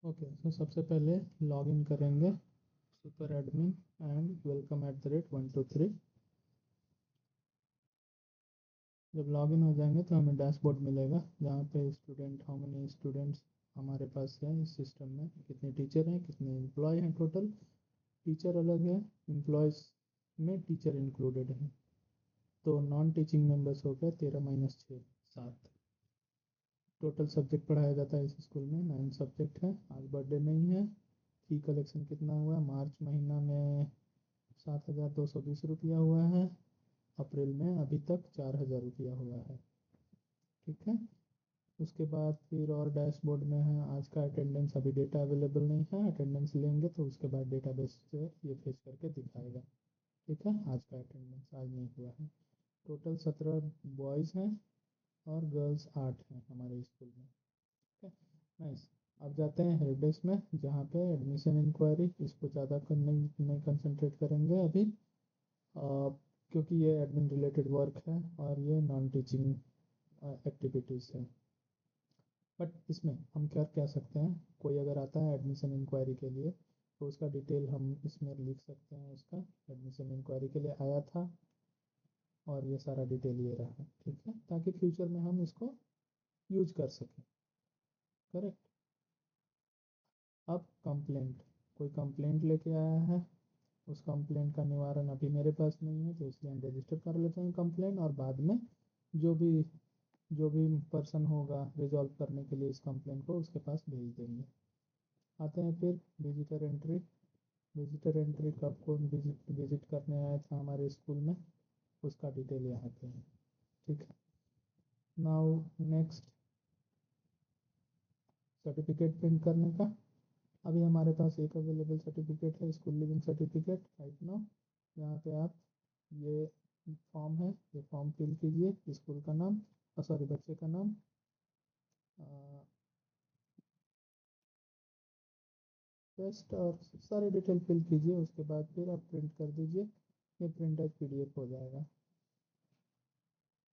Okay, तो सबसे पहले लॉग इन करेंगे सुपर एडमिन एंड वेलकम @123। जब लॉग इन हो जाएंगे तो हमें डैशबोर्ड मिलेगा जहाँ पे स्टूडेंट, हाउ मेनी स्टूडेंट्स हमारे पास हैं इस सिस्टम में, कितने टीचर हैं, कितने एम्प्लॉय हैं टोटल। टीचर अलग है, एम्प्लॉयज़ में टीचर इंक्लूडेड है, तो नॉन टीचिंग मेंबर्स हो गए 13 - 6 7। टोटल सब्जेक्ट पढ़ाया जाता है इस स्कूल में 9 सब्जेक्ट है। आज बर्थडे नहीं है। फी कलेक्शन कितना हुआ है? मार्च महीना में 7,220 रुपया हुआ है। अप्रैल में अभी तक 4,000 रुपया हुआ है। ठीक है। उसके बाद फिर और डैशबोर्ड में है आज का अटेंडेंस। अभी डेटा अवेलेबल नहीं है, अटेंडेंस लेंगे तो उसके बाद डेटाबेस से ये फेच करके दिखाएगा। ठीक है, आज का अटेंडेंस आज नहीं हुआ है। टोटल 17 बॉयज़ हैं और गर्ल्स 8 हैं हमारे स्कूल में। ठीक है, नाइस। अब जाते हैं हेल्प डेस्क में जहाँ पे एडमिशन इंक्वायरी, इसको ज़्यादा नहीं कंसंट्रेट करेंगे अभी, क्योंकि ये एडमिन रिलेटेड वर्क है और ये नॉन टीचिंग एक्टिविटीज़ है। बट इसमें हम क्या कह सकते हैं, कोई अगर आता है एडमिशन इंक्वायरी के लिए तो उसका डिटेल हम इसमें लिख सकते हैं। उसका एडमिशन इंक्वायरी के लिए आया था और ये सारा डिटेल ये रहा। ठीक है, ताकि फ्यूचर में हम इसको यूज कर सकें। करेक्ट। अब कंप्लेंट, कोई कंप्लेंट लेके आया है, उस कंप्लेंट का निवारण अभी मेरे पास नहीं है तो इसलिए हम रजिस्टर कर लेते हैं कंप्लेंट, और बाद में जो भी जो भी पर्सन होगा रिजॉल्व करने के लिए इस कंप्लेंट को उसके पास भेज देंगे। आते हैं फिर विजिटर एंट्री। विजिटर एंट्री कब कौन विजिट करने आया था हमारे स्कूल में, उसका डिटेल यहाँ पे है। ठीक है, नाउ नेक्स्ट, सर्टिफिकेट प्रिंट करने का। अभी हमारे पास एक अवेलेबल सर्टिफिकेट है, school leaving certificate right now. यहाँ पे आप, ये फॉर्म है, ये फॉर्म फिल कीजिए। स्कूल का नाम, सॉरी बच्चे का नाम, टेस्ट और सारे डिटेल फिल कीजिए। उसके बाद फिर आप प्रिंट कर दीजिए, ये प्रिंट एज PDF हो जाएगा।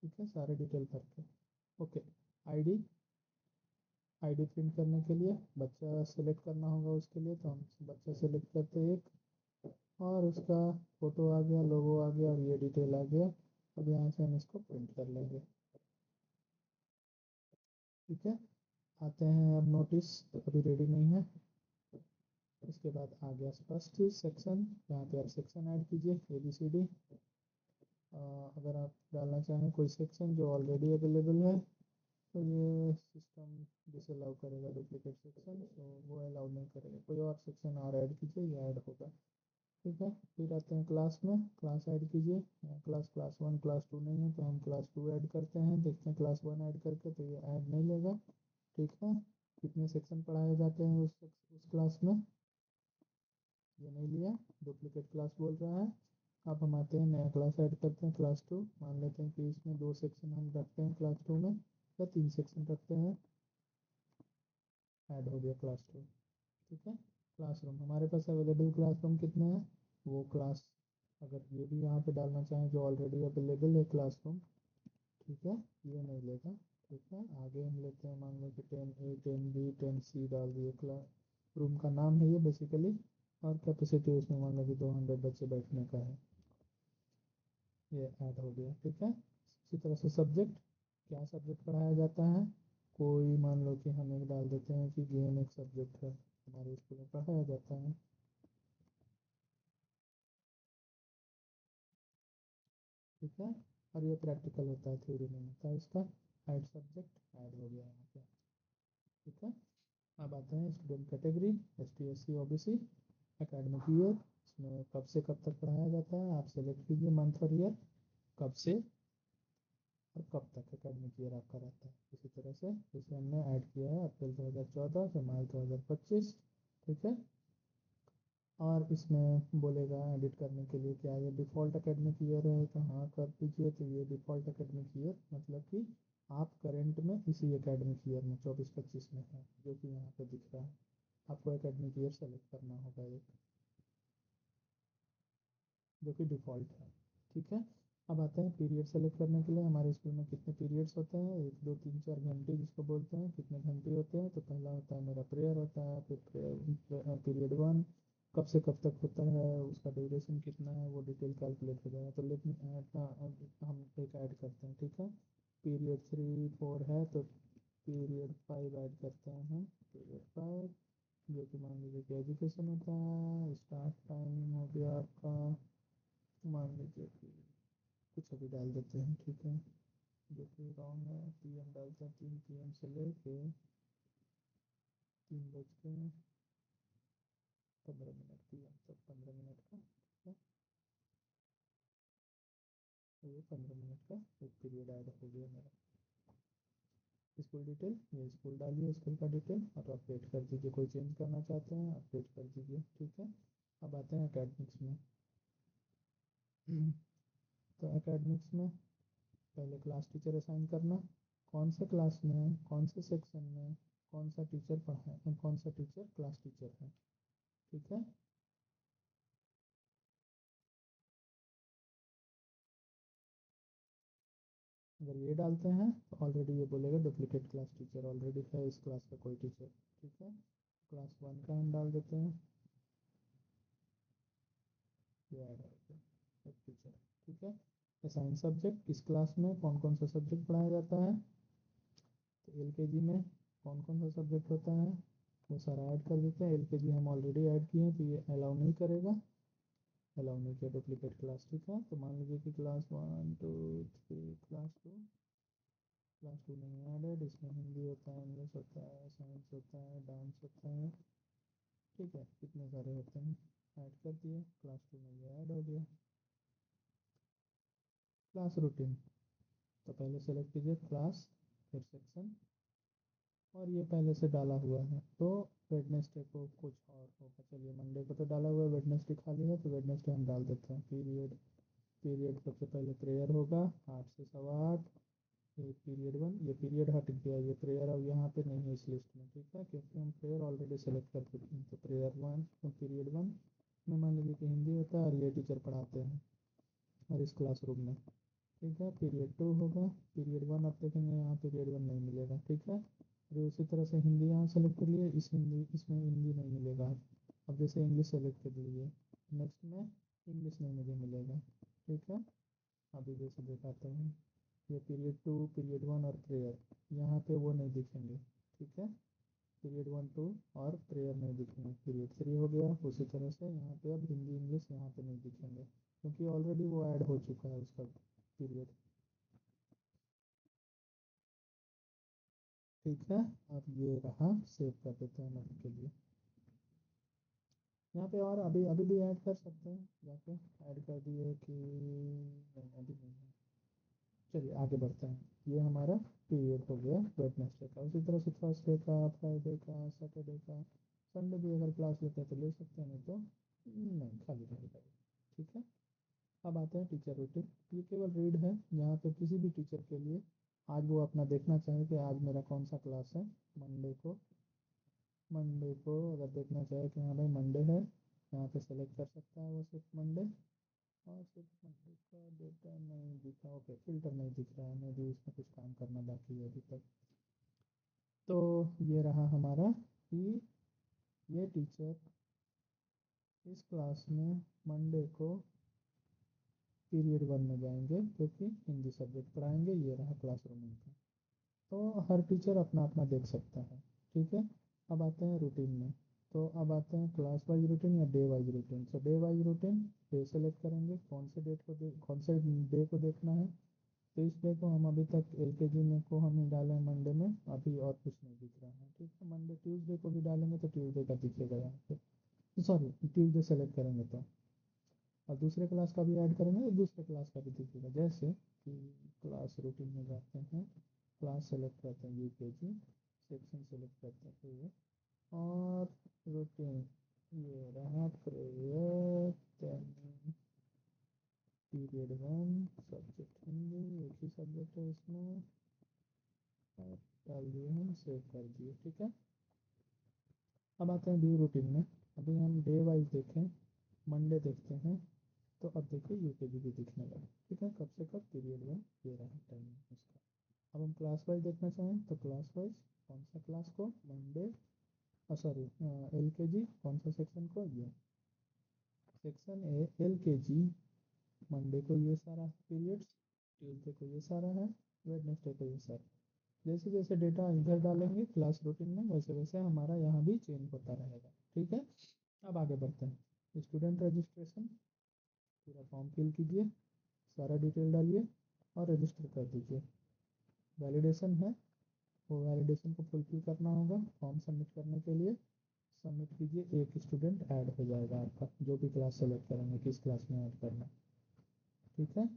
ठीक है, सारे डिटेल भर के। ओके, आईडी, आईडी प्रिंट करने के लिए बच्चा सेलेक्ट करना होगा। उसके लिए तो हम बच्चा सेलेक्ट करते हैं एक, और उसका फ़ोटो आ गया, लोगो आ गया और ये डिटेल आ गया। अब यहाँ से हम इसको प्रिंट कर लेंगे। ठीक है, आते हैं अब नोटिस, तो अभी रेडी नहीं है। इसके बाद आ गया फर्स्ट सेक्शन, यहाँ पे आप सेक्शन ऐड कीजिए ABCD। अगर आप डालना चाहें कोई सेक्शन जो ऑलरेडी अवेलेबल है तो ये सिस्टम डिसअलाउ करेगा डुप्लीकेट सेक्शन, तो वो अलाउ नहीं करेगा। कोई और सेक्शन और ऐड कीजिए, ये ऐड होगा। ठीक है, फिर आते हैं क्लास में, क्लास ऐड कीजिए। क्लास 1 क्लास 2 नहीं है तो हम क्लास 2 ऐड करते हैं। देखते हैं क्लास 1 ऐड करके तो ये ऐड नहीं लेगा। ठीक है, कितने सेक्शन पढ़ाए जाते हैं उस क्लास में, ये नहीं लिया, डुप्लीकेट क्लास बोल रहा है। अब हम आते हैं नया क्लास ऐड करते हैं क्लास 2। मान लेते हैं कि इसमें 2 सेक्शन हम रखते हैं क्लास 2 में, या 3 सेक्शन रखते हैं। ऐड हो गया क्लास 2। ठीक है, क्लासरूम, हमारे पास अवेलेबल क्लासरूम कितने हैं, वो क्लास, अगर ये भी यहाँ पे डालना चाहें जो ऑलरेडी अवेलेबल है क्लासरूम। ठीक है, ये नहीं लेगा। ठीक है, आगे हम लेते हैं, मान लो कि 10A 10B 10C डाल दिए। क्लास रूम का नाम है ये बेसिकली, और कैपेसिटी उसमें मान लो कि 200 बच्चे बैठने का है, ये ऐड हो गया। ठीक है, इसी तरह से सब्जेक्ट, क्या सब्जेक्ट पढ़ाया जाता है, कोई मान लो कि हम एक डाल देते हैं कि गेम एक सब्जेक्ट है हमारे स्कूल में पढ़ाया जाता है। ठीक है, और ये प्रैक्टिकल होता है, थ्योरी नहीं होता है इसका। ऐड सब्जेक्ट ऐड हो गया यहाँ पे। ठीक है, अब आते हैं student category, ST SC OBC, academic year, इसमें कब से कब तक पढ़ाया जाता है आप सेलेक्ट कीजिए, मंथ और ईयर, कब से और कब तक एकेडमिक ईयर आपका रहता है। इसी तरह से जैसे हमने ऐड किया है अप्रैल 2014 से मार्च 2025। ठीक है, और इसमें बोलेगा एडिट करने के लिए क्या ये डिफ़ॉल्ट एकेडमिक ईयर है, तो हाँ कर दीजिए। तो ये डिफ़ॉल्ट एकेडमिक ईयर मतलब कि आप करंट में इसी एकेडमिक ईयर में 24-25 में है, जो कि यहाँ पे दिख रहा है। आपको एकेडमिक ईयर सेलेक्ट करना होगा एक, जो कि डिफ़ॉल्ट है। ठीक है, अब आते हैं पीरियड सेलेक्ट करने के लिए। हमारे स्कूल में कितने पीरियड्स होते हैं, 1 2 3 4 घंटे जिसको बोलते हैं। कितने घंटे होते हैं, तो पहला होता है मेरा प्रेयर होता है, फिर पीरियड 1 कब से कब तक होता है, उसका ड्यूरेशन कितना है, वो डिटेल कैलकुलेट हो जाएगा। तो लेट मी ऐड, हम एक ऐड करते हैं, ठीक है। पीरियड 3 4 है तो पीरियड 5 ऐड करते हैं हम। पीरियड 5 जो कि मान लीजिए कि एजुकेशन होता है। स्टार्ट टाइमिंग हो गया आपका, मान लीजिए कि कुछ अभी डाल देते हैं, ठीक है, जो कि रॉन्ग है। पीएम डालते हैं, 3 PM से लेके 3:15 PM तक 15 मिनट का, ठीक है। तो ये 15 मिनट का एक पीरियड ऐड हो गया मेरा। स्कूल डिटेल, ये स्कूल डालिए, स्कूल का डिटेल और अपडेट कर दीजिए। कोई चेंज करना चाहते हैं अपडेट कर दीजिए, ठीक है। अब आते हैं एकेडमिक्स में। तो एकेडमिक्स में पहले क्लास टीचर असाइन करना, कौन से क्लास में, कौन से सेक्शन में, कौन सा टीचर पढ़ाए, कौन सा टीचर क्लास टीचर है, ठीक है। अगर ये डालते हैं तो ऑलरेडी ये बोलेगा डुप्लीकेट क्लास टीचर, ऑलरेडी है इस क्लास का कोई टीचर, ठीक है। क्लास 1 का हम डाल देते हैं, ये ऐड हो गया एक टीचर, ठीक है। असाइन सब्जेक्ट, किस क्लास में कौन कौन सा सब्जेक्ट पढ़ाया जाता है, तो एलकेजी में कौन कौन सा सब्जेक्ट होता है वो सारा ऐड कर देते हैं। एलकेजी हम ऑलरेडी ऐड किए हैं तो ये अलाउ नहीं करेगा, अलाउ नहीं किया डुप्लीकेट क्लास, ठीक है। तो मान लीजिए कि क्लास 1 2 3 क्लास 2 नहीं ऐडेड, इसमें हिंदी होता है, इंग्लिश होता है, साइंस होता है, डांस होता है, ठीक है, कितने सारे होते हैं, ऐड कर दिए। क्लास 2 में ये ऐड हो गया। क्लास रूटीन, तो पहले सेलेक्ट कीजिए क्लास, फिर सेक्शन, और ये पहले से डाला हुआ है तो वेडनेसडे को कुछ और होगा। चलिए मंडे को तो डाला हुआ है, वेडनेसडे खाली है तो वेडनेसडे हम डाल देते हैं। पीरियड, पीरियड सबसे पहले प्रेयर होगा 8 से 8:15। ये पीरियड 1, ये पीरियड हट गया, ये प्रेयर अब यहाँ पे नहीं है इस लिस्ट में, ठीक है, क्योंकि हम प्रेयर ऑलरेडी सेलेक्ट कर चुके हैं। तो प्रेयर 1, तो पीरियड 1 में मान लीजिए कि हिंदी होता है और ये टीचर पढ़ाते हैं और इस क्लासरूम में, ठीक है। पीरियड 2 होगा, पीरियड 1 आप देखेंगे यहाँ पीरियड 1 नहीं मिलेगा, ठीक है। फिर उसी तरह से हिंदी यहाँ सेलेक्ट कर लिए, इस हिंदी इसमें हिंदी नहीं मिलेगा। अब जैसे इंग्लिश सेलेक्ट कर लीजिए, नेक्स्ट में इंग्लिश नहीं मुझे मिलेगा, ठीक है। अभी जैसे दिखाता हूँ, ये पीरियड 2 पीरियड 1 और प्रेयर, यहाँ पे वो नहीं दिखेंगे, ठीक है। पीरियड 1 2 और प्रेयर नहीं दिखेंगे। पीरियड 3 हो गया, उसी तरह से यहाँ पे अब हिंदी इंग्लिश यहाँ पे नहीं दिखेंगे क्योंकि ऑलरेडी वो ऐड हो चुका है उसका पीरियड, ठीक है। अब ये रहा, सेव कर देते हैं हम अभी के लिए। यहाँ पे और अभी अभी भी ऐड कर सकते हैं जाके, ऐड कर दिए कि नहीं, अभी नहीं है। चलिए आगे बढ़ते हैं। ये हमारा पीरियड हो गया वेडनेसडे का। उसी तरह से थर्सडे का, फ्राइडे का, सैटरडे का, संडे भी अगर क्लास लेते हैं तो ले सकते हैं, नहीं तो नहीं, खाली रहेगा, ठीक है। अब आते हैं टीचर रूटीन। ये केवल रीड है, यहाँ पे किसी भी टीचर के लिए आज वो अपना देखना चाहे कि आज मेरा कौन सा क्लास है। मंडे को, मंडे को अगर देखना चाहे कि हाँ भाई मंडे है, यहाँ पे सेलेक्ट कर सकता है वो सिर्फ मंडे। और सिर्फ मंडे का डेटा नहीं दिखा, ओके, फिल्टर नहीं दिख रहा है, मैं भी इसमें कुछ काम करना बाकी है अभी तक। तो ये रहा हमारा कि ये टीचर इस क्लास में मंडे को पीरियड 1 में जाएंगे क्योंकि हिंदी सब्जेक्ट पढ़ाएंगे। ये रहा क्लासरूम इनका। तो हर टीचर अपना अपना देख सकता है, ठीक है। अब आते हैं रूटीन में। तो अब आते हैं क्लास वाइज रूटीन या डे वाइज रूटीन। तो day wise routine, day select करेंगे, कौन से डेट को कौन से डे को देखना है। तो इस डे को हम अभी तक एलकेजी में को हम डाले हैं मंडे में, अभी और कुछ नहीं दिख रहा है, ठीक है। मंडे ट्यूसडे को भी डालेंगे तो ट्यूसडे का दिखेगा यहाँ पे, सॉरी ट्यूसडे सेलेक्ट करेंगे तो, और दूसरे क्लास का भी ऐड करेंगे तो दूसरे क्लास का भी दिखेगा। जैसे कि क्लास रूटीन में जाते हैं, क्लास सेलेक्ट करते हैं यूकेजी, सेक्शन सेलेक्ट करते हैं ए, और रूटीन ये रहा prayer, then period 1 subject Hindi, एक ही सब्जेक्ट है इसमें, और डाल दिए हम, सेव कर दिए, ठीक है। अब आते हैं डे रूटीन में। अभी हम डे वाइज देखें, मंडे देखते हैं। तो अब देखिए यूकेजी भी दिखने लगा। ठीक है, कब से कब, पीरियड 1 ये रहा टाइम उसका। अब हम क्लास वाइज देखना चाहें तो क्लास वाइज कौन सा क्लास को, मंडे, सॉरी एलकेजी, कौन सा सेक्शन को, ये सेक्शन ए एलकेजी। मंडे को ये सारा पीरियड्स, ट्यूसडे को ये सारा है, वेडनेसडे को ये सारा। जैसे जैसे डेटा इधर डालेंगे क्लास रूटीन में, वैसे वैसे हमारा यहाँ भी चेंज होता रहेगा। ठीक है, अब आगे बढ़ते हैं। स्टूडेंट रजिस्ट्रेशन, पूरा फॉर्म फिल कीजिए, सारा डिटेल डालिए और रजिस्टर कर दीजिए। वैलिडेशन है, वो वैलिडेशन को फुलफिल करना होगा फॉर्म सबमिट करने के लिए। सबमिट कीजिए, एक स्टूडेंट ऐड हो जाएगा आपका, जो भी क्लास सेलेक्ट करेंगे किस क्लास में ऐड करना। ठीक है,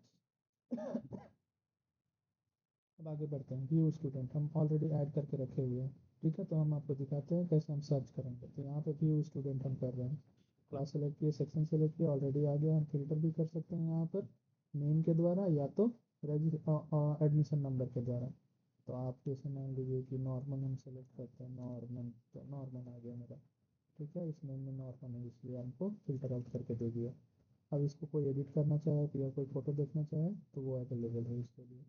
अब आगे बढ़ते हैं। व्यू स्टूडेंट हम ऑलरेडी ऐड करके रखे हुए हैं। ठीक है, तो हम आपको दिखाते हैं कैसे हम सर्च करेंगे। तो यहाँ पे व्यू स्टूडेंट हम कर रहे हैं, क्लास सेलेक्ट किए, सेक्शन सेलेक्ट किया, ऑलरेडी आ गया। हम फिल्टर भी कर सकते हैं यहाँ पर नेम के द्वारा या तो एडमिशन नंबर के द्वारा। तो आप जैसे मान लीजिए कि नॉर्मल हम सेलेक्ट करते हैं, नॉर्मल, तो नॉर्मल आ गया मेरा। ठीक है, इस नेम में नॉर्मल है इसलिए हमको फिल्टर आउट करके दे दिया। अब इसको कोई एडिट करना चाहे तो या कोई फ़ोटो देखना चाहे तो वो अवेलेबल है इसके लिए।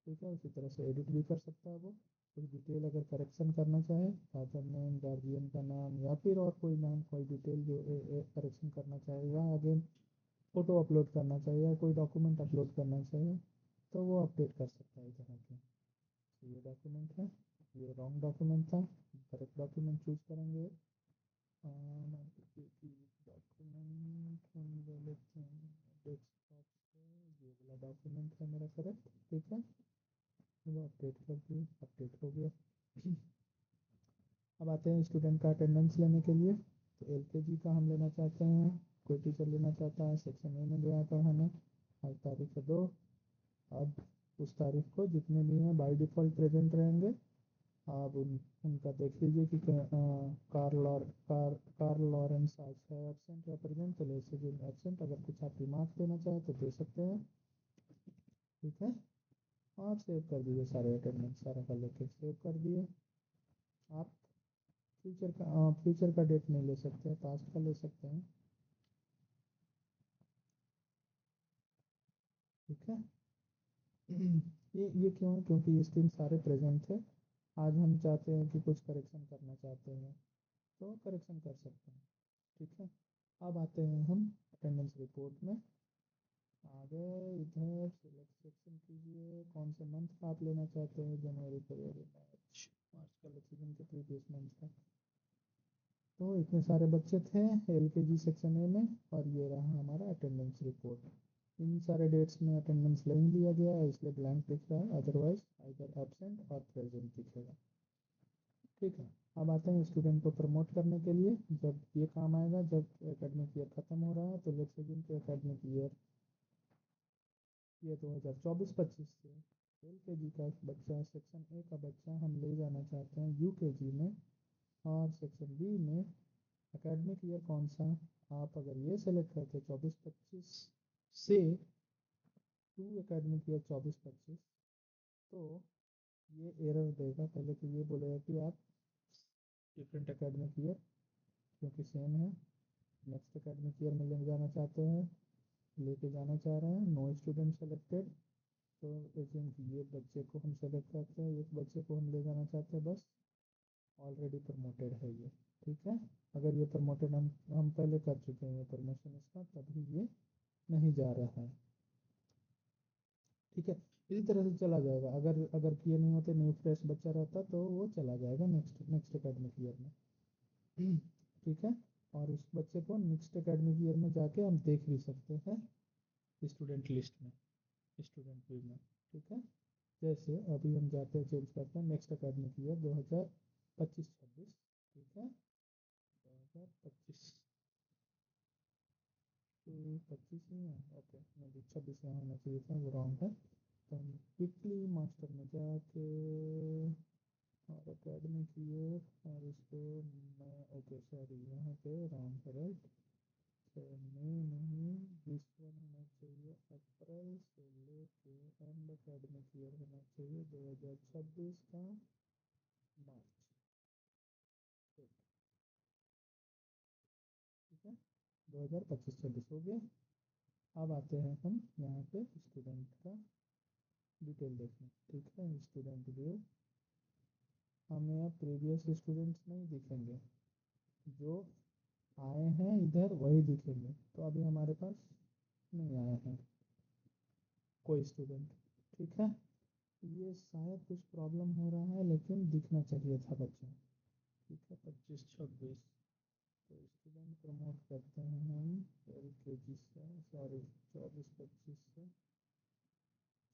ठीक है, उसी तरह से एडिट भी कर सकता है वो। कोई डिटेल अगर करेक्शन करना चाहे, फादर नेम, गार्जियन का नाम या फिर और कोई नाम, कोई डिटेल जो करेक्शन करना चाहे, या अगेन फ़ोटो अपलोड करना चाहिए या कोई डॉक्यूमेंट अपलोड करना चाहिए तो वो अपडेट कर सकता है इधर आके। तो ये डॉक्यूमेंट है, ये रॉन्ग डॉक्यूमेंट था, करेक्ट डॉक्यूमेंट चूज करेंगे। डॉक्यूमेंट हम ले लेते हैं डेस्कटॉप से, ये वाला डॉक्यूमेंट है मेरा करेक्ट। ठीक है, वो अपडेट कर दिए, अपडेट हो गया। अब आते हैं स्टूडेंट का अटेंडेंस लेने के लिए। तो एलकेजी का हम लेना चाहते हैं, कोई टीचर लेना चाहता है, सेक्शन ए में गया पढ़ाने, आज तारीख है 2। अब उस तारीख को जितने भी हैं बाय डिफ़ॉल्ट प्रेजेंट रहेंगे। आप उनका देख लीजिए कि कार्ल लॉरेंस आज है एब्सेंट या प्रेजेंट, तो ले से एब्सेंट। अगर कुछ आप रिमार्क देना चाहें तो दे सकते हैं। ठीक है, और सेव कर दीजिए सारे अटेंडेंस, सारा का लेके सेव कर दिए। आप फ्यूचर का डेट नहीं ले सकते, पास्ट का ले सकते हैं। ठीक है, ये क्यों है, क्योंकि इस दिन सारे प्रेजेंट थे। आज हम चाहते हैं कि कुछ करेक्शन करना चाहते हैं तो करेक्शन कर सकते हैं। ठीक है, अब आते हैं हम अटेंडेंस रिपोर्ट में। आ गए इधर, सिलेक्ट सेक्शन कीजिए, कौन से मंथ का आप लेना चाहते हैं, जनवरी, फरवरी, मार्च। मार्च का ले लीजिए, के प्रीवियस मंथ का। तो इतने सारे बच्चे थे एलकेजी सेक्शन ए में, और ये रहा हमारा अटेंडेंस रिपोर्ट। इन सारे डेट्स में अटेंडेंस नहीं लिया गया है इसलिए ब्लैंक दिख रहा है, अदरवाइज इधर एब्सेंट और प्रेजेंट दिखेगा। ठीक है, अब आते हैं स्टूडेंट को प्रमोट करने के लिए। जब ये काम आएगा, जब एकेडमिक ईयर ख़त्म हो रहा है, तो लेट्स अज्यूम कि एकेडमिक ईयर ये 2024-25 से एलकेजी का बच्चा, सेक्शन ए का बच्चा हम ले जाना चाहते हैं यूकेजी में, और सेक्शन बी में एकेडमिक ईयर कौन सा, आप अगर ये सेलेक्ट करते 24-25 से टू एकेडमिक ईयर 24-25, तो ये एरर देगा। पहले तो ये बोलेगा कि आप डिफरेंट एकेडमिक ईयर, क्योंकि सेम है, नेक्स्ट एकेडमिक ईयर में ले जाना चाहते हैं, लेके जाना चाह रहे हैं, नो स्टूडेंट सेलेक्टेड। तो एज्यूम कि ये बच्चे को हम सेलेक्ट करते हैं, एक बच्चे को हम ले जाना चाहते हैं बस, ऑलरेडी प्रमोटेड है ये। ठीक है, अगर ये प्रमोटेड हम पहले कर चुके हैं ये प्रमोशन इसका, तभी ये नहीं जा रहा है। ठीक है, इसी तरह से चला जाएगा। अगर अगर ये नहीं होते, न्यू फ्रेश बच्चा रहता तो वो चला जाएगा नेक्स्ट नेक्स्ट एकेडमिक ईयर में। ठीक है, और उस बच्चे को नेक्स्ट एकेडमिक ईयर में जाके हम देख भी सकते हैं स्टूडेंट लिस्ट में, स्टूडेंट व्यू में। ठीक है, जैसे अभी हम जाते हैं, चेंज करते हैं नेक्स्ट एकेडमिक ईयर 2025-26। ठीक है, 2025, 25 ही है, ओके, नहीं 26 यहाँ होना चाहिए था, वो रॉन्ग है। तो हम क्विकली मास्टर में जाके और एकेडमिक ईयर, और इसको मैं, ओके सॉरी यहाँ पे रॉन्ग है, राइट। तो मई नहीं, दिस वन होना चाहिए अप्रैल से लेके एंड एकेडमिक ईयर होना चाहिए 2026 का मार्च। ठीक है, 2025-26 हो गया। अब आते हैं हम यहाँ पे स्टूडेंट का डिटेल देखने, ठीक है। स्टूडेंट व्यू, हमें अब प्रीवियस स्टूडेंट्स नहीं दिखेंगे, जो आए हैं इधर वही दिखेंगे। तो अभी हमारे पास नहीं आए हैं कोई स्टूडेंट, ठीक है। ये शायद कुछ प्रॉब्लम हो रहा है, लेकिन दिखना चाहिए था बच्चा, ठीक है। 25-26 तो स्टूडेंट प्रमोट करते हैं हम LKG से, सॉरी 24-25 से,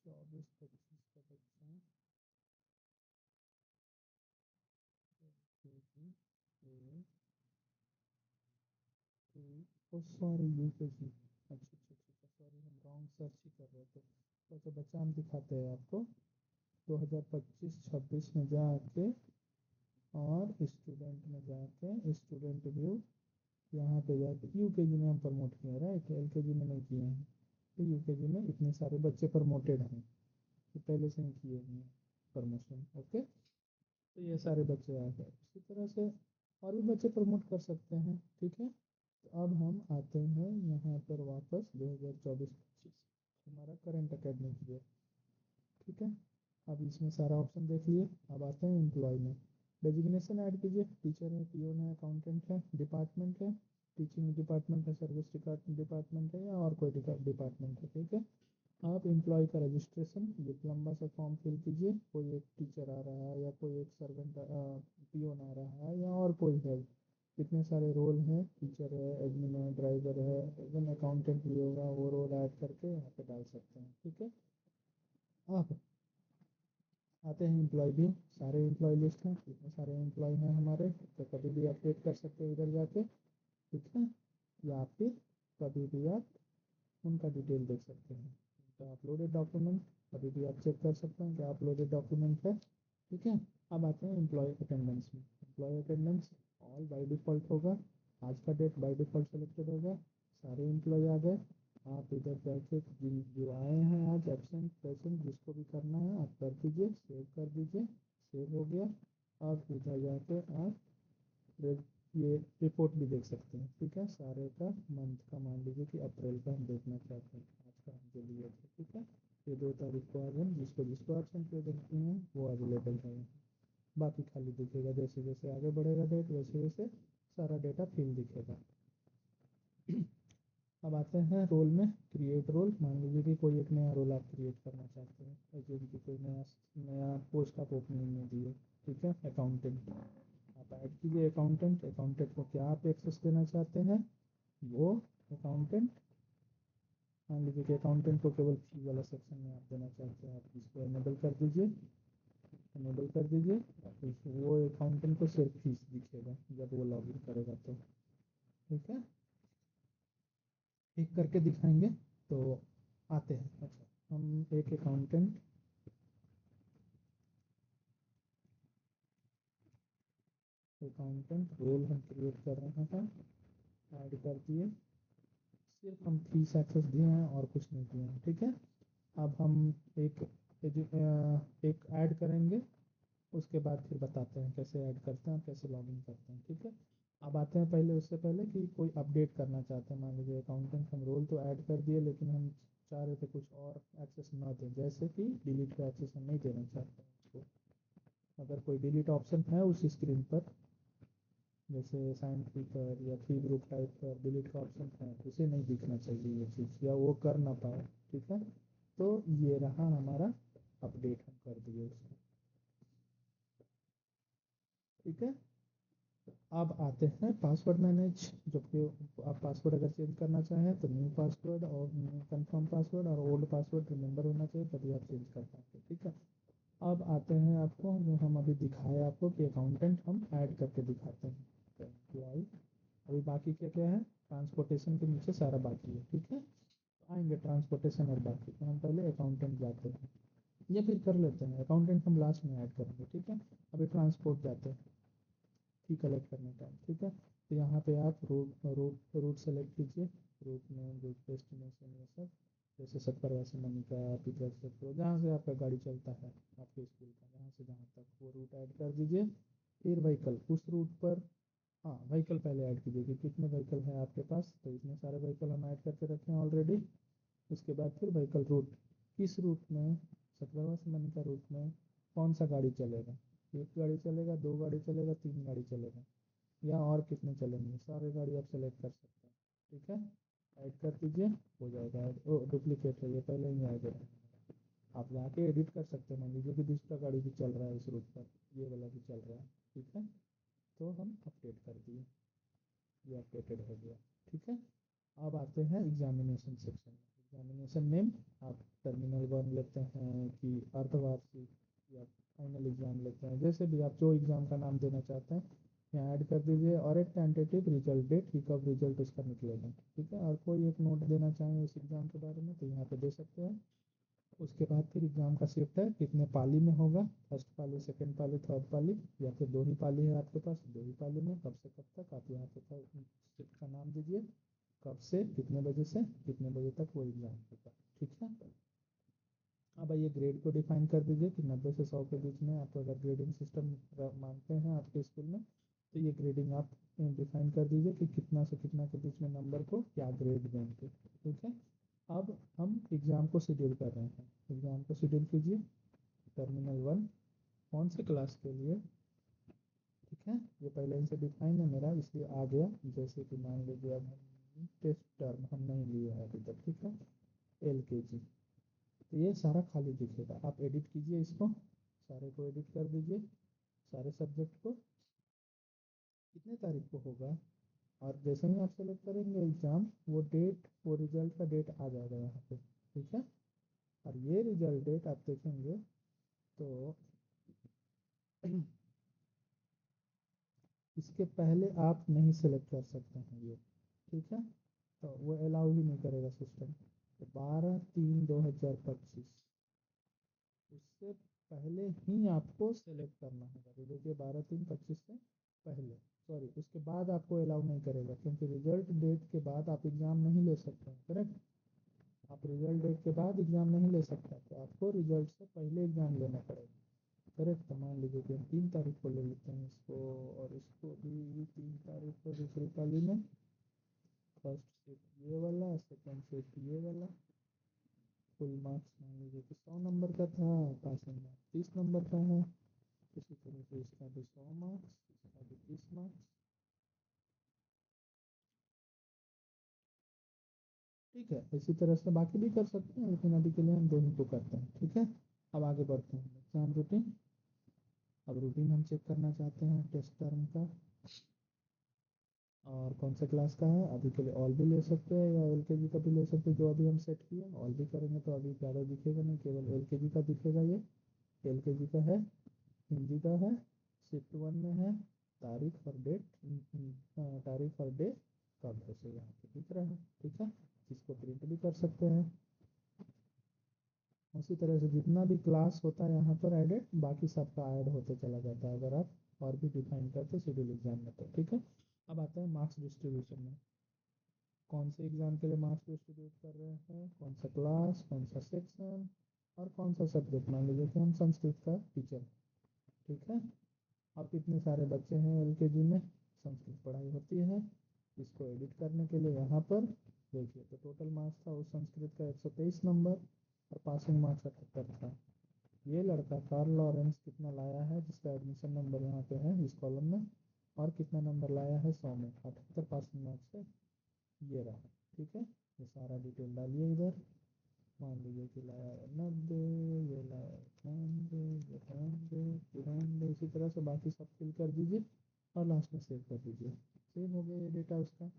24-25 का बच्चा LKG सॉरी UKG, अच्छा, सॉरी हम रॉन्ग सर्च ही कर रहे थे। तो अच्छा बच्चा हम दिखाते हैं आपको 2025-26 में जाके, और स्टूडेंट में जाके स्टूडेंट व्यू, यहाँ पे जाके UKG में हम प्रमोट किए, राइट, LKG में नहीं किए हैं। तो UKG में इतने सारे बच्चे प्रमोटेड हैं, तो पहले से ही किए हुए हैं प्रमोशन, ओके। तो ये सारे बच्चे आ गए। इसी तरह से और भी बच्चे प्रमोट कर सकते हैं, ठीक है। तो अब हम आते हैं यहाँ पर वापस 2024-25 हमारा करंट एकेडमिक ईयर, ठीक है। अब इसमें सारा ऑप्शन देख लिए। अब आते हैं एम्प्लॉय में, डेजिग्नेशन ऐड कीजिए, टीचर है, पीओन है, अकाउंटेंट है, डिपार्टमेंट है, टीचिंग डिपार्टमेंट है, सर्विस डिपार्टमेंट है, या और कोई डिपार्टमेंट है, ठीक है। आप एम्प्लॉय का रजिस्ट्रेशन, ये लंबा सा फॉर्म फिल कीजिए। कोई एक टीचर आ रहा है, या कोई एक सर्वेंट पीओन आ रहा है, या और कोई है, कितने सारे रोल हैं, टीचर है, एडमिन है, ड्राइवर है, इवन अकाउंटेंट भी होगा, वो रोल ऐड करके यहाँ पे डाल सकते हैं, ठीक है। अब आते हैं एम्प्लॉय भी, सारे एम्प्लॉय लिस्ट हैं, कितने सारे एम्प्लॉय हैं हमारे, तो कभी भी अपडेट कर सकते हैं इधर जाके, ठीक है। या फिर कभी भी आप उनका डिटेल देख सकते हैं, उनका अपलोडेड डॉक्यूमेंट कभी भी आप चेक कर सकते हैं क्या अपलोडेड डॉक्यूमेंट है, ठीक है। अब आते हैं एम्प्लॉय अटेंडेंस में, employee attendance all by default होगा, आज का डेट बाय डिफ़ॉल्ट सेलेक्टेड होगा, सारे एम्प्लॉय आ गए। आप इधर जाके जो आए हैं आज एब्सेंट प्रेजेंट जिसको भी करना है आप कर दीजिए, सेव कर दीजिए, सेव हो गया। अब इधर जाके आप ये रिपोर्ट भी देख सकते हैं, ठीक है। सारे का मंथ का मान लीजिए कि अप्रैल का हम देखना चाहते हैं, आज का हम जो लिए थे, ठीक है। ये 2 तारीख को आज हम जिसको जिसको एब्सेंट प्रेजेंट किए हैं वो अवेलेबल है, बाकी खाली दिखेगा, जैसे जैसे आगे बढ़ेगा डेट वैसे वैसे सारा डेटा फिल दिखेगा। अब आते हैं रोल में, क्रिएट रोल, मान लीजिए कि कोई एक नया रोल आप क्रिएट करना चाहते हैं, जो कि कोई नया नया पोस्ट आप ओपनिंग में दिए, ठीक है। अकाउंटेंट आप ऐड कीजिए, अकाउंटेंट, अकाउंटेंट को क्या आप एक्सेस देना चाहते हैं, वो अकाउंटेंट, मान लीजिए कि अकाउंटेंट को केवल फी वाला सेक्शन में आप देना चाहते हैं, आप इसको एनेबल कर दीजिए, एनेबल कर दीजिए। वो अकाउंटेंट को सिर्फ फीस दिखेगा जब वो लॉगिन करेगा, तो ठीक है, एक करके दिखाएंगे। तो आते हैं, अच्छा हम एक अकाउंटेंट रोल हम क्रिएट कर रहे हैं, ऐड कर दिए, सिर्फ हम फीस एक्सेस दिए हैं और कुछ नहीं दिए हैं, ठीक है। अब हम एक एक ऐड करेंगे, उसके बाद फिर बताते हैं कैसे ऐड करते हैं और कैसे लॉगिन करते हैं, ठीक है। अब आते हैं पहले, उससे पहले कि कोई अपडेट करना चाहते हैं, मान लीजिए अकाउंटेंट हम रोल तो ऐड कर दिए, लेकिन हम चाह रहे थे कुछ और एक्सेस ना दें, जैसे कि डिलीट का एक्सेस हम नहीं देना चाहते हैं उसको। अगर कोई डिलीट ऑप्शन है उस स्क्रीन पर, जैसे साइन ट्री पर या थ्री ग्रुप टाइप पर डिलीट का ऑप्शन है, उसे नहीं दिखना चाहिए ये चीज़, या वो कर ना पाए, ठीक है। तो ये रहा हमारा अपडेट, हम कर दिए उसको, ठीक है। अब आते हैं पासवर्ड मैनेज, जबकि आप पासवर्ड अगर चेंज करना चाहें तो न्यू पासवर्ड और कंफर्म पासवर्ड और ओल्ड पासवर्ड रिमेंबर होना चाहिए, तभी आप चेंज कर पाएंगे, ठीक है। अब आते हैं आपको जो हम अभी दिखाए आपको कि अकाउंटेंट हम ऐड करके दिखाते हैं, एम्प्लॉय अभी बाकी क्या क्या है, ट्रांसपोर्टेशन के नीचे सारा बाकी है, ठीक है। तो आएंगे ट्रांसपोर्टेशन और बाकी, तो हम पहले अकाउंटेंट जाते हैं, या फिर कर लेते हैं अकाउंटेंट हम लास्ट में ऐड करेंगे, ठीक है। अभी ट्रांसपोर्ट जाते हैं, फी कलेक्ट करने टाइम, ठीक है। तो यहाँ पे आप रूट सेलेक्ट कीजिए, रूट में रूट डेस्टिनेशन ये सब, जैसे 70 मनी का आप इधर से तो जहाँ से आपका गाड़ी चलता है आपके स्कूल का, जहाँ से जहाँ तक वो रूट ऐड कर दीजिए। फिर व्हीकल उस रूट पर हाँ व्हीकल पहले ऐड कीजिए कि कितने व्हीकल हैं आपके पास, तो इतने सारे व्हीकल हम ऐड करके रखे हैं ऑलरेडी। उसके बाद फिर व्हीकल रूट, किस रूट में, 17वां समन का रूट में कौन सा गाड़ी चलेगा, एक गाड़ी चलेगा, दो गाड़ी चलेगा, तीन गाड़ी चलेगा, या और कितने चलेंगे, सारे गाड़ी आप सेलेक्ट कर सकते हैं। ठीक है, ऐड कर दीजिए, हो जाएगा ऐड। ओ डुप्लीकेट है ये, पहले ही ऐड है, आप जाके एडिट कर सकते हैं। मान लीजिए कि दूसरा गाड़ी भी चल रहा है इस रूट पर, ये वाला भी चल रहा है, ठीक है, तो हम अपडेट कर दिए, ये अपडेटेड हो गया। ठीक है, अब आते हैं एग्जामिनेशन सेक्शन में। एग्जामिनेशन नेम आप टर्मिनल 1 लेते हैं कि अर्धवार्षिक या फाइनल एग्जाम लेते हैं, जैसे भी आप जो एग्ज़ाम का नाम देना चाहते हैं यहाँ ऐड कर दीजिए, और एक टेंटेटिव रिजल्ट डेट कि कब रिजल्ट उसका निकलेगा। ठीक है, और कोई एक नोट देना चाहें उस एग्ज़ाम के बारे में तो यहाँ पे दे सकते हैं। उसके बाद फिर एग्ज़ाम का शिफ्ट है, कितने पाली में होगा, फर्स्ट पाली, सेकंड पाली, थर्ड पाली, या फिर दो ही पाली है आपके पास, दो ही पाली में कब से कब तक आप यहाँ पे शिफ्ट का नाम दीजिए, कब से कितने बजे से कितने बजे तक वो एग्ज़ाम होगा। ठीक है, अब आइए ग्रेड को डिफाइन कर दीजिए कि 90 से 100 के बीच में आप अगर ग्रेडिंग सिस्टम मानते हैं आपके स्कूल में, तो ये ग्रेडिंग आप डिफाइन कर दीजिए कि कितना से कितना के बीच में नंबर को क्या ग्रेड देंगे। ठीक है, अब हम एग्ज़ाम को शेड्यूल कर रहे हैं, एग्ज़ाम को शेड्यूल कीजिए। टर्मिनल 1 कौन से क्लास के लिए, ठीक है, ये पहले ही से डिफाइन है मेरा इसलिए आ गया। जैसे कि मान लीजिए अब हम टेस्ट टर्म हम नहीं लिए हैं अभी तक, ठीक है, LKG, तो ये सारा खाली दिखेगा। आप एडिट कीजिए इसको, सारे को एडिट कर दीजिए, सारे सब्जेक्ट को, कितने तारीख को होगा, और जैसे ही आप सेलेक्ट करेंगे एग्ज़ाम, वो डेट, वो रिजल्ट का डेट आ जाएगा यहाँ पे। ठीक है, और ये रिजल्ट डेट आप देखेंगे तो इसके पहले आप नहीं सेलेक्ट कर सकते हैं ये। ठीक है, तो वो अलाउ ही नहीं करेगा सिस्टम। तो 12/3/2025 उससे पहले ही आपको सेलेक्ट करना होगा। तो देखिए 12/3/25 से पहले, सॉरी उसके बाद आपको अलाउ नहीं करेगा, क्योंकि रिजल्ट डेट के बाद आप एग्ज़ाम नहीं ले सकते हैं। करेक्ट, आप रिजल्ट डेट के बाद एग्ज़ाम नहीं ले सकते, तो आपको रिजल्ट से पहले एग्ज़ाम लेना पड़ेगा। करेक्ट, तो मान लीजिए कि हम 3 तारीख को ले लेते हैं इसको, और इसको भी 3 तारीख को दूसरी पाली में, फर्स्ट शिफ्ट ये वाला, सेकंड शिफ्ट ये वाला। फुल मार्क्स मान लीजिए कि 100 नंबर का था, पासिंग मार्क्स 30 नंबर का है, इसी तरह से इसका भी 100 मार्क्स, इसका भी 30 मार्क्स। ठीक है, इसी तरह से बाकी भी कर सकते हैं, लेकिन अभी के लिए हम दोनों को करते हैं। ठीक है, अब आगे बढ़ते हैं एग्जाम रूटीन। अब रूटीन हम चेक करना चाहते हैं टेस्ट टर्म का, और कौन सा क्लास का है। अभी के लिए ऑल भी ले सकते हैं या LKG का भी ले सकते हैं, जो अभी हम सेट किए। ऑल भी करेंगे तो अभी ज़्यादा दिखेगा नहीं, केवल LKG का दिखेगा। ये LKG का है, हिंदी का है, शिफ्ट 1 में है, तारीख और डेट, तारीख और डे कब है से यहाँ पे दिख रहा है। ठीक है, इसको प्रिंट भी कर सकते हैं। उसी तरह से जितना भी क्लास होता है यहाँ पर एडेड, बाकी सबका ऐड होते चला जाता है अगर आप और भी डिफाइन करते शेड्यूल एग्जाम में तो। ठीक है, अब आते हैं मार्क्स डिस्ट्रीब्यूशन में। कौन से एग्ज़ाम के लिए मार्क्स डिस्ट्रीब्यूट कर रहे हैं, कौन सा क्लास, कौन सा सेक्शन, और कौन सा सब्जेक्ट। मान लीजिए कि हम संस्कृत का टीचर। ठीक है, अब इतने सारे बच्चे हैं LKG में, संस्कृत पढ़ाई होती है। इसको एडिट करने के लिए यहाँ पर देखिए, तो टोटल मार्क्स था उस संस्कृत का 123 नंबर, और पासिंग मार्क्स 78 था। ये लड़का कार्ल लॉरेंस कितना लाया है, जिसका एडमिशन नंबर यहाँ पे है इस कॉलम में, और कितना नंबर लाया है 100 में, 78 पासिंग मार्क्स है, ये रहा। ठीक है, ये सारा डिटेल डालिए इधर। मान लीजिए कि लाया है 90, ये लाया है 91, ये 92, 93, इसी तरह से बाकी सब फिल कर दीजिए, और लास्ट में सेव कर दीजिए। सेव हो गया ये डेटा उसका।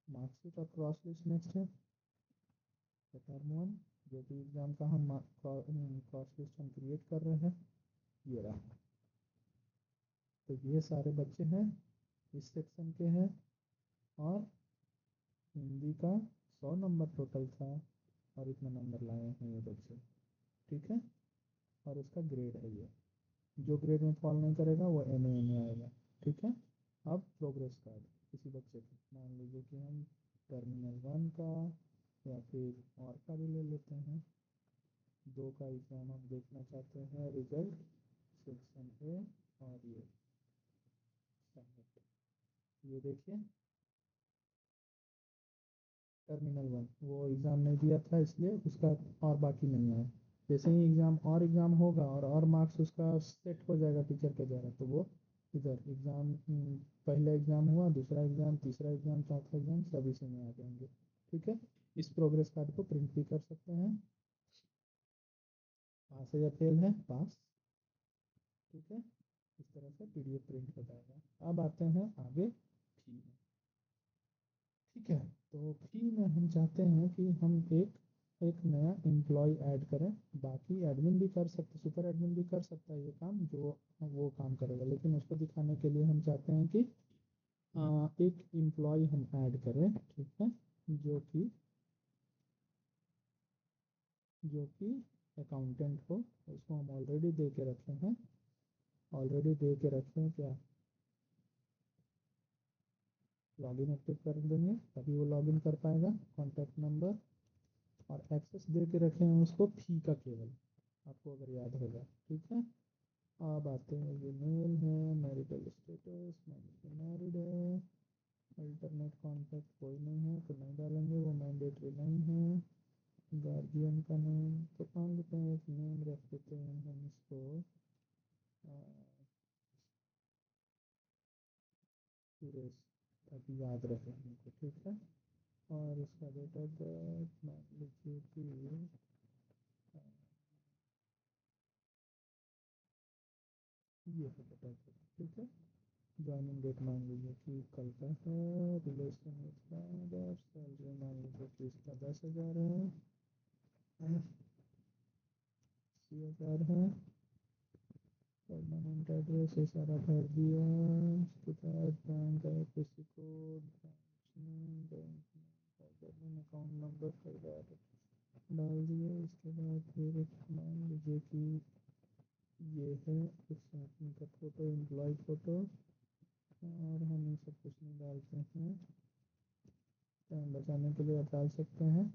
मार्कशीट और क्रॉस लिस्ट नेक्स्ट है। तो टर्म 1 जो कि एग्ज़ाम का हम क्रॉस लिस्ट हम क्रिएट कर रहे हैं, ये रहा। तो ये सारे बच्चे हैं, इस सेक्शन के हैं, और हिंदी का 100 नंबर टोटल था, और इतना नंबर लाए हैं ये बच्चे। ठीक है, और उसका ग्रेड है ये, जो ग्रेड में फॉल नहीं करेगा वो MA में आएगा। ठीक है, अब प्रोग्रेस कार्ड किसी बच्चे को, मान लीजिए कि हम टर्मिनल 1 का या फिर और का भी ले लेते हैं, दो का एग्ज़ाम हम देखना चाहते हैं रिजल्ट, सेक्शन A और ये सबमिट, ये देखिए टर्मिनल 1 वो एग्ज़ाम नहीं दिया था इसलिए उसका और बाकी नहीं है। जैसे ही एग्ज़ाम होगा और मार्क्स उसका सेट हो जाएगा टीचर के द्वारा तो वो इधर एग्ज़ाम पहला एग्ज़ाम हुआ, दूसरा एग्ज़ाम, तीसरा एग्ज़ाम, चौथा एग्ज़ाम सब इसी में आ जाएंगे। ठीक है, इस प्रोग्रेस कार्ड को प्रिंट भी कर सकते हैं। पास है या फेल है, पास। ठीक है, इस तरह से पीडीएफ प्रिंट हो जाएगा। अब आते हैं आगे फी में। ठीक है, तो फी में हम चाहते हैं कि हम एक नया एम्प्लॉय ऐड करें। बाकी एडमिन भी कर सकते, सुपर एडमिन भी कर सकता है ये काम जो वो काम करेगा, लेकिन उसको दिखाने के लिए हम चाहते हैं कि एक एम्प्लॉय हम ऐड करें। ठीक है, जो कि अकाउंटेंट हो। उसको हम ऑलरेडी दे के रखे हैं, क्या लॉगिन एक्टिव कर देंगे तभी वो लॉगिन कर पाएगा। कॉन्टैक्ट नंबर और एक्सेस दे के रखे हैं उसको फी का केवल, आपको अगर याद होगा। ठीक है, अब आते हैं ये मेल है, मैरिटल स्टेटस मैरिड है, अल्टरनेट कॉन्टैक्ट कोई नहीं है तो नहीं डालेंगे, वो मैंडेटरी नहीं है। गार्जियन का नेम तो मान लेते हैं, एक नेम रख देते हैं हम इसको सुरेश, ताकि याद रहे हमको। ठीक है, और इसका डेट ऑफ बर्थ मान लीजिए कि ये है डेट ऑफ बर्थ। ठीक है, ज्वाइनिंग डेट मान लीजिए कि कल का है, रिलेशन सैलरी मान लीजिए कि इसका 10,000 है, 80,000 है। परमानेंट एड्रेस ये सारा भर दिया। उसके बाद bank IFSC code, bank account number कई बार डाल दिए। इसके बाद फिर मान लीजिए कि ये है कुछ आदमी का फ़ोटो, एम्प्लॉय फ़ोटो, और हम ये सब कुछ नहीं डालते हैं, टाइम बचाने के लिए आप डाल सकते हैं।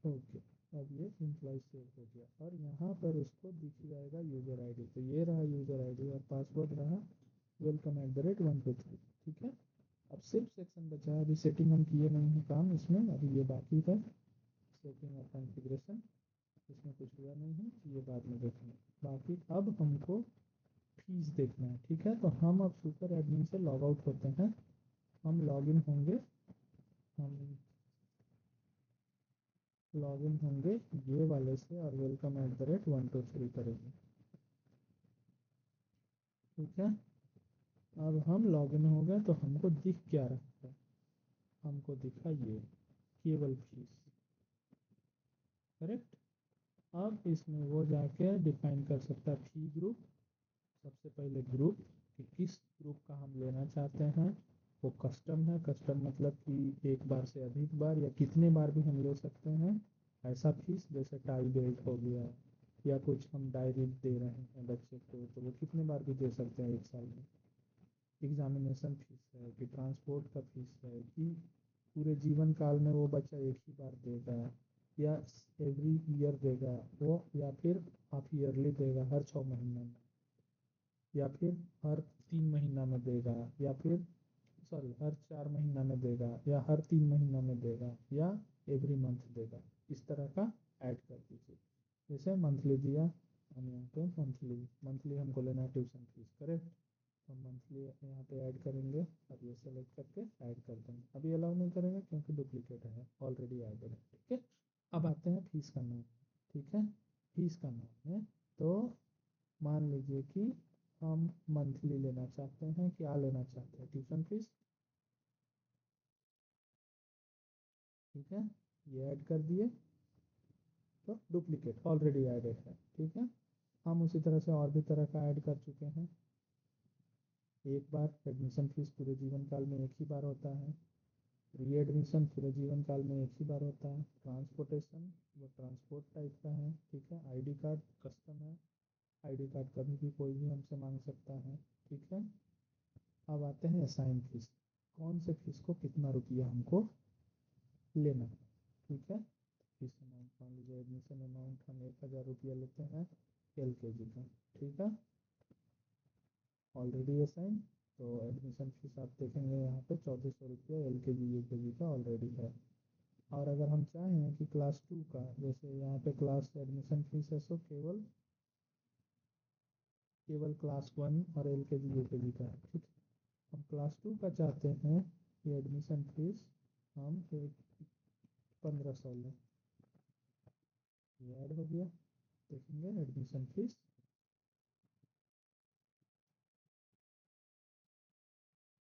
ओके, अब ये एम्प्लॉय सेव हो गया और यहाँ पर उसको दिख जाएगा यूज़र आईडी। तो ये रहा यूज़र आईडी और पासवर्ड रहा welcome@123। ठीक है, अब सिर्फ सेक्शन बचा है, अभी सेटिंग हम किए नहीं है काम इसमें, अभी ये बाकी है सेटिंग और कॉन्फ़िगरेशन, इसमें कुछ हुआ नहीं है, ये बाद में देखेंगे। बाकी अब हमको फीस देखना है। ठीक है, तो हम अब सुपर एडमिन से लॉग आउट होते हैं, हम लॉगिन होंगे, हम लॉगिन होंगे ये वाले से और welcome@123 करेंगे। ठीक है, अब हम लॉगिन हो गए तो हमको दिख क्या रहा है, हमको दिखा ये केवल फीस। करेक्ट, अब इसमें वो जाके डिफाइन कर सकता है फी ग्रुप। सबसे पहले ग्रुप कि किस ग्रुप का हम लेना चाहते हैं, वो कस्टम है। कस्टम मतलब कि एक बार से अधिक बार या कितने बार भी हम ले सकते हैं ऐसा फीस, जैसे टाई बेल्ट हो गया या कुछ हम डायरी दे रहे हैं बच्चे को तो वो कितने बार भी दे सकते हैं एक साल में। एग्जामिनेशन फीस है कि ट्रांसपोर्ट का फीस है कि पूरे जीवन काल में वो बच्चा एक ही बार देगा या एवरी ईयर देगा वो, या फिर हाफ ईयरली देगा हर 6 महीने में, या फिर हर 3 महीना में देगा, या फिर सॉरी हर 4 महीना में देगा, या हर 3 महीना में देगा, या एवरी मंथ देगा। इस तरह का ऐड कर दीजिए। जैसे मंथली दिया, हम यहाँ पे मंथली मंथली हमको लेना है ट्यूशन फीस। करेक्ट, हम मंथली यहाँ पे ऐड करेंगे, अब ये सेलेक्ट करके ऐड कर देंगे। अभी अलाउ नहीं करेंगे क्योंकि डुप्लीकेट है, ऑलरेडी ऐड है। ठीक है, अब आते हैं फीस का नाम। ठीक है, फीस का नाम है तो मान लीजिए कि हम मंथली लेना चाहते हैं, क्या लेना चाहते हैं, ट्यूशन फीस। ठीक है, ये ऐड कर दिए तो डुप्लीकेट ऑलरेडी ऐडेड है। ठीक है, हम उसी तरह से और भी तरह का ऐड कर चुके हैं। एक बार एडमिशन फीस पूरे जीवन काल में एक ही बार होता है, री एडमिशन पूरे जीवन काल में एक ही बार होता है, ट्रांसपोर्टेशन वो ट्रांसपोर्ट टाइप का है। ठीक है, आईडी कार्ड कस्टम है, आईडी कार्ड कभी भी कोई भी हमसे मांग सकता है। ठीक है, अब आते हैं असाइन फीस, कौन से फीस को कितना रुपया हमको लेना है। ठीक है, फीस अमाउंट मान लीजिए एडमिशन अमाउंट हम 1,000 रुपया लेते हैं LKG का। ठीक है, ऑलरेडी असाइन तो एडमिशन फीस आप देखेंगे यहाँ पे 1400 रुपया LKG UKG का ऑलरेडी है। और अगर हम चाहें कि क्लास 2 का, जैसे यहाँ पे क्लास एडमिशन फीस है सो केवल क्लास 1 और LKG UKG का है, ठीक है। हम क्लास 2 का चाहते हैं कि एडमिशन फीस हम एक 1500 लें, ये ऐड हो गया। देखेंगे admission fees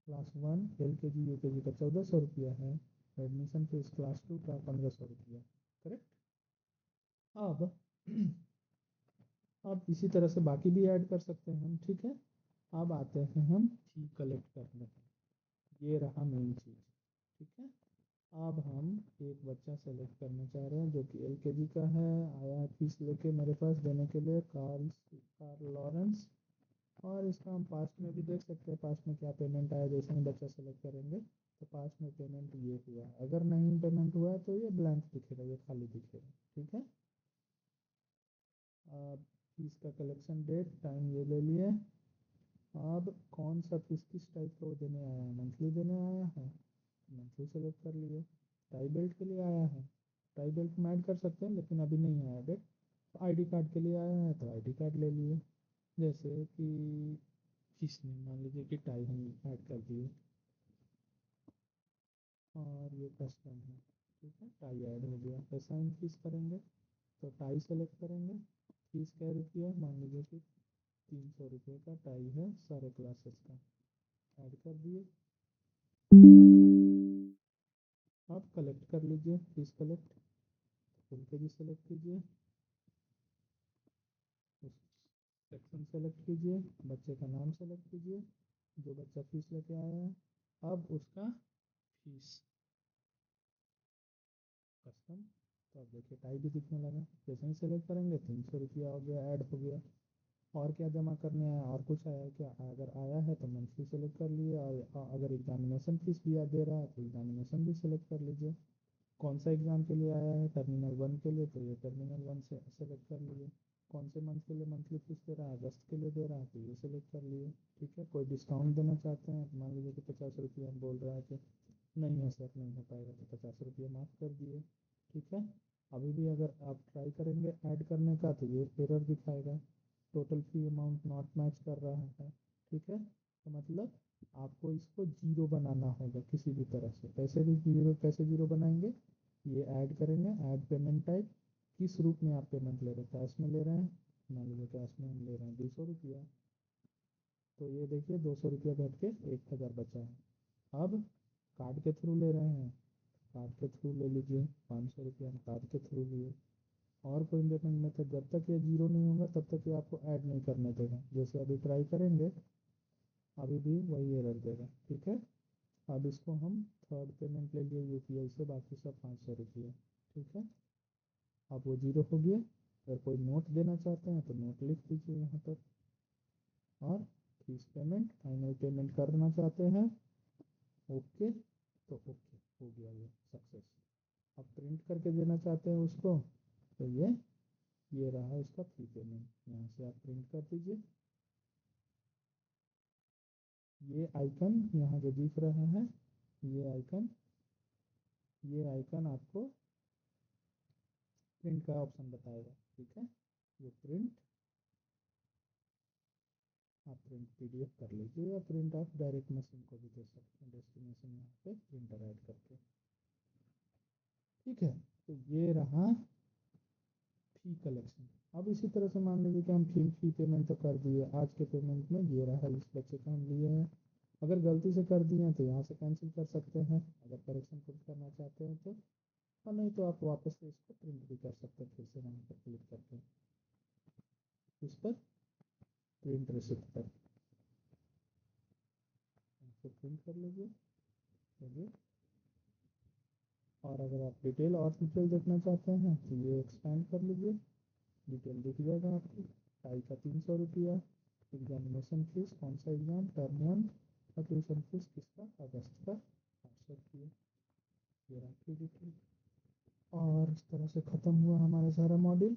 class 1 LKG UKG का 1400 रुपया है, एडमिशन फीस क्लास 2 का 1500 रुपया, करेक्ट। अब अब इसी तरह से बाकी भी ऐड कर सकते हैं हम, ठीक है। अब आते हैं हम फी कलेक्ट करने, ये रहा मेन चीज़, ठीक है। अब हम एक बच्चा सेलेक्ट करना चाह रहे हैं जो कि LKG का है, आया है फीस लेके मेरे पास देने के लिए, कार्ल लॉरेंस। और इसका हम पास्ट में भी देख सकते हैं, पास्ट में क्या पेमेंट आया। जैसे ही बच्चा सेलेक्ट करेंगे तो पास्ट में पेमेंट ये हुआ, अगर नहीं पेमेंट हुआ है तो ये ब्लैंक दिखेगा, ये खाली दिखेगा, ठीक है। अब फीस का कलेक्शन डेट टाइम ये ले लिए। अब कौन सा फीस किस टाइप का वो देने आया है, मंथली देने आया है, मंथली सेलेक्ट कर लिए। टाई बेल्ट के लिए आया है, टाई बेल्ट में ऐड कर सकते हैं लेकिन अभी नहीं आया डेट। ID कार्ड के लिए आया है तो ID कार्ड ले लिए। जैसे कि फीस ने मान लीजिए कि टाई हम ऐड कर दिए और ये कस्टम है, ठीक है, टाई ऐड हो गया। ऐसा इंक्रीज करेंगे तो टाई सेलेक्ट करेंगे, फीस क्या रुपये है, मान लीजिए कि 300 रुपये का टाई है सारे क्लासेस का, ऐड कर दिए। आप कलेक्ट कर लीजिए, फीस कलेक्ट फुल के जी सेलेक्ट कीजिए, उस सेक्शन सेलेक्ट कीजिए, बच्चे का नाम सेलेक्ट कीजिए जो बच्चा फीस लेके आया है। अब उसका फीस कस्टम, तो अब देखिए टाई भी दिखने लगा। जैसे ही सेलेक्ट करेंगे 300 रुपया हो गया, ऐड हो गया। और क्या जमा करने आया, और कुछ आया क्या, अगर आया है तो मंथली सेलेक्ट कर लिए, और अगर एग्जामिनेशन फीस भी दे रहा है तो एग्जामिनेशन भी सेलेक्ट कर लीजिए। कौन सा एग्ज़ाम के लिए आया है, टर्मिनल 1 के लिए, तो ये टर्मिनल 1 से सेलेक्ट कर लिए। कौन से मंथ के लिए मंथली फीस दे रहा है, अगस्त के लिए दे रहा है तो ये सेलेक्ट कर लिए, ठीक है। कोई डिस्काउंट देना चाहते हैं तो मान लीजिए कि 50 रुपये हम बोल रहा है कि नहीं है सर, नहीं हो पाएगा, तो 50 रुपये माफ़ कर दिए, ठीक है। अभी भी अगर आप ट्राई करेंगे ऐड करने का तो ये एरर दिखाएगा, total fee amount not match कर रहा है, ठीक है। तो मतलब आपको इसको जीरो बनाना होगा किसी भी तरह से। कैसे जीरो बनाएंगे, ये ऐड करेंगे, ऐड पेमेंट टाइप, किस रूप में आप पेमेंट ले रहे हैं, कैश में ले रहे हैं, मान लीजिए कैश में हम ले रहे हैं 200 रुपया, तो ये देखिए 200 रुपया घट के 1000 बचा है। अब कार्ड के थ्रू ले रहे हैं, कार्ड के थ्रू ले लीजिए, 500 रुपया हम कार्ड के थ्रू लिए। और कोई पेमेंट मेथड, जब तक ये जीरो नहीं होगा तब तक ये आपको ऐड नहीं करने देगा। जैसे अभी ट्राई करेंगे, अभी भी वही एरर देगा, ठीक है। अब इसको हम थर्ड पेमेंट ले लिए UPI से, बाकी सब 500 रुपया, ठीक है। अब वो जीरो हो गया। अगर कोई नोट देना चाहते हैं तो नोट लिख दीजिए यहाँ पर। और फीस पेमेंट फाइनल पेमेंट करना चाहते हैं, ओके, तो ओके हो गया ये सक्सेस। अब प्रिंट करके देना चाहते हैं उसको, तो ये रहा उसका फी पेमेंट, यहाँ से आप प्रिंट कर दीजिए। ये आइकन यहाँ जो दिख रहा है, ये आइकन आपको प्रिंट का ऑप्शन बताएगा, ठीक है। ये प्रिंट, आप प्रिंट PDF कर लीजिए, या प्रिंट आप डायरेक्ट मशीन को भी दे सकते हैं, डेस्टिनेशन यहाँ पे प्रिंटर ऐड करके, ठीक है। तो ये रहा फी कलेक्शन। अब इसी तरह से मान लीजिए कि हम फी पेमेंट तो कर दिए, आज के पेमेंट में ये रहा इस बच्चे का हम लिए हैं। अगर गलती से कर दिए हैं तो यहाँ से कैंसिल कर सकते हैं, अगर करेक्शन खुद करना चाहते हैं तो। और नहीं तो आप वापस से इसको प्रिंट भी कर सकते हैं, फिर से वहाँ पर क्लिक करके इस पर प्रिंट रिसिप्ट पर प्रिंट कर लीजिए, चलिए। और अगर आप डिटेल देखना चाहते हैं तो ये एक्सपेंड कर लीजिए, डिटेल दिख जाएगा आपकी। टाई का 300 रुपया, एग्जामिनेशन फीस कौन सा एग्ज़ाम, टर्म 1, और ट्यूशन फीस किसका, अगस्त का 500 रुपया, ये आपकी डिटेल। और इस तरह से ख़त्म हुआ हमारा सारा मॉड्यूल।